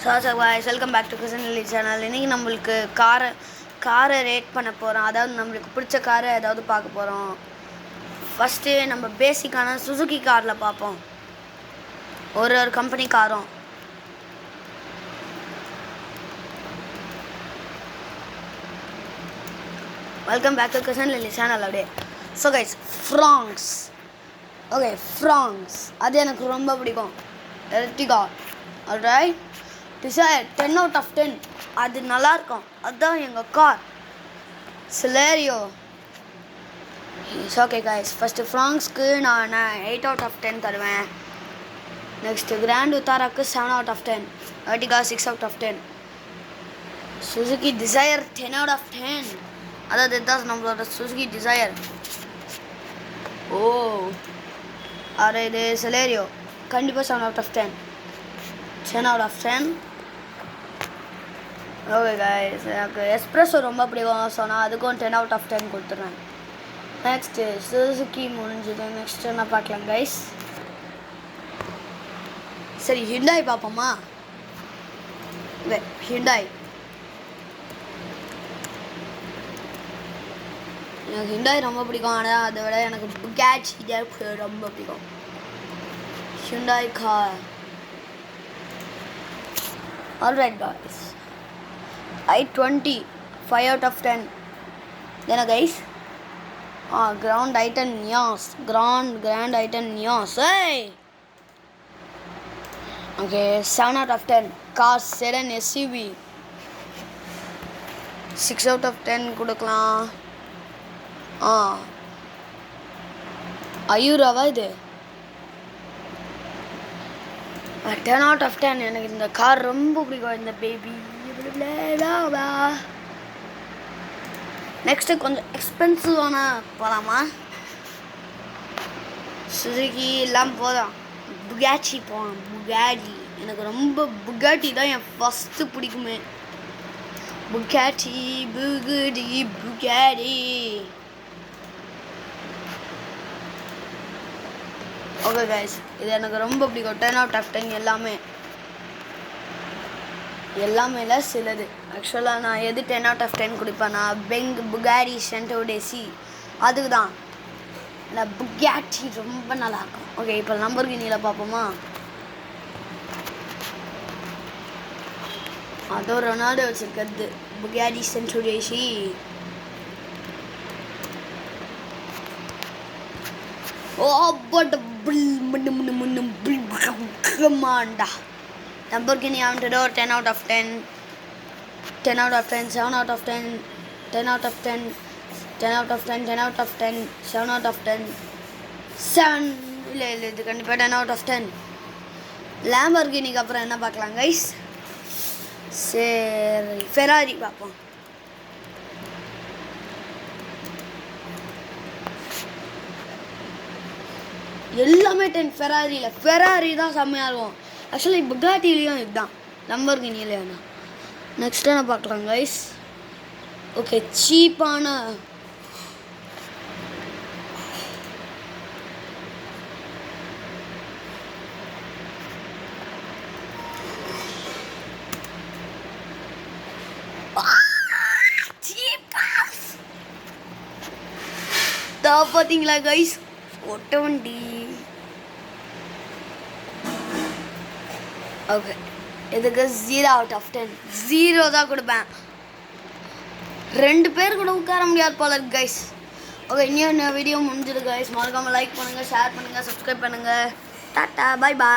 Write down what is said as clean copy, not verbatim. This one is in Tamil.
So guys, welcome back to Cousin Lily channel. இன்னைக்கு நம்மளுக்கு காரை ரேட் பண்ண போகிறோம். அதாவது நம்மளுக்கு பிடிச்ச காரை ஏதாவது பார்க்க போகிறோம். ஃபஸ்ட்டு நம்ம பேசிக்கான சுசுகி காரில் பார்ப்போம். ஒரு கம்பெனி காரும். Welcome back to Cousin Lily channel அப்படியே. So guys, Fronx. Okay, Fronx அது எனக்கு ரொம்ப பிடிக்கும். Ertiga, alright. Dzire 10 out of 10. அது நல்லாயிருக்கும். அதுதான் எங்கள் கார். சிலேரியோ. It's okay guys. ஃபஸ்ட்டு ஃப்ராங்ஸ்க்கு நான் 8 out of 10 தருவேன். நெக்ஸ்ட்டு கிராண்ட் வித்தாராக்கு 7 out of 10. Ertiga 6 out of 10. Suzuki Dzire 10 out of 10. அதாவது இதுதான் நம்மளோட சுசுகி டிசைர். ஓ அரை இது சிலேரியோ கண்டிப்பாக 7 out of 10. 10 out of 10. Okay guys, எனக்கு எஸ்ப்ரெஸோ ரொம்ப பிடிக்கும். ஸோ நான் அதுக்கும் 10 out of 10 கொடுத்துட்றேன். நெக்ஸ்ட்டு சுசுகி முடிஞ்சது. நெக்ஸ்ட் என்ன பார்க்கலாம் கைஸ்? சரி, ஹிண்டாய் பார்ப்போமா? ஹிண்டாய் எனக்கு ஹிண்டாய் ரொம்ப பிடிக்கும். ஆனால் அதை விட எனக்கு புகாட்டி ரொம்ப பிடிக்கும். Hyundai car. Alright guys, i20 5 out of 10. Then guys, Grand i10 Nios, Grand i10 Nios. Hey, okay, 7 out of 10. Cars sedan SUV 6 out of 10 கொடுக்கலாம். ஐயூராவா இது? 10 out of 10. எனக்கு இந்த கார் ரொம்ப பிடிக்கும். இந்த பேபி. நெக்ஸ்ட்டு கொஞ்சம் எக்ஸ்பென்சிவான போகலாமா? சுசுகி எல்லாம் போதும். புகாட்டி போகலாம். புகாட்டி எனக்கு ரொம்ப புகாட்டி தான் என் ஃபஸ்ட்டு பிடிக்குமே. Bugatti Bugatti. ஓகே கைஸ், இது எனக்கு ரொம்ப பிடிக்கும். 10 out of 10 எல்லாமே இல்லை, சிலது. ஆக்சுவலாக நான் எது 10 out of 10 கொடுப்பேன்னா புகாட்டி சென்டோடேசி. அதுக்கு தான் நான் புகாட்டி ரொம்ப நல்லாயிருக்கும். ஓகே, இப்போ லம்பர்கினியில் பார்ப்போமா? அதோ ரொனால்டோ வச்சுருக்கிறது Bugatti சென்டோடேசி. Lamborghini Aventador 10 out of 10. 10 out of 10. 7 out of 10. 10 out of 10. 10 out of 10. 10 out of 10. 7 out of 10. 7 இல்லை இது கண்டிப்பாக 10 out of 10. லாம்பர்கினிக்கு அப்புறம் என்ன பார்க்கலாம் கைஸ்? சரி, ஃபெராரி பார்ப்போம். எல்லாமே 10. ஃபெராரி தான் செம்மையாக இருக்கும். ஆக்சுவலி புகாட்டிலையும் இதுதான், லம்பர்கினிலையும் தான். நெக்ஸ்ட் என்ன பார்க்கலாம் கைஸ்? ஓகே, சீப்பான பார்த்தீங்களா கைஸ்? ஒட்ட வண்டி. ஓகே, இதுக்கு 0 out of 10. 0 தான் கொடுப்பேன். 2 பேர் கூட உட்கார முடியாது போல இருக்கு கைஸ். ஓகே, இன்னும் வீடியோ முடிஞ்சிருக்கு கைஸ். மறக்காமல் லைக் பண்ணுங்கள், ஷேர் பண்ணுங்கள், சப்ஸ்கிரைப் பண்ணுங்கள். Tata, bye bye.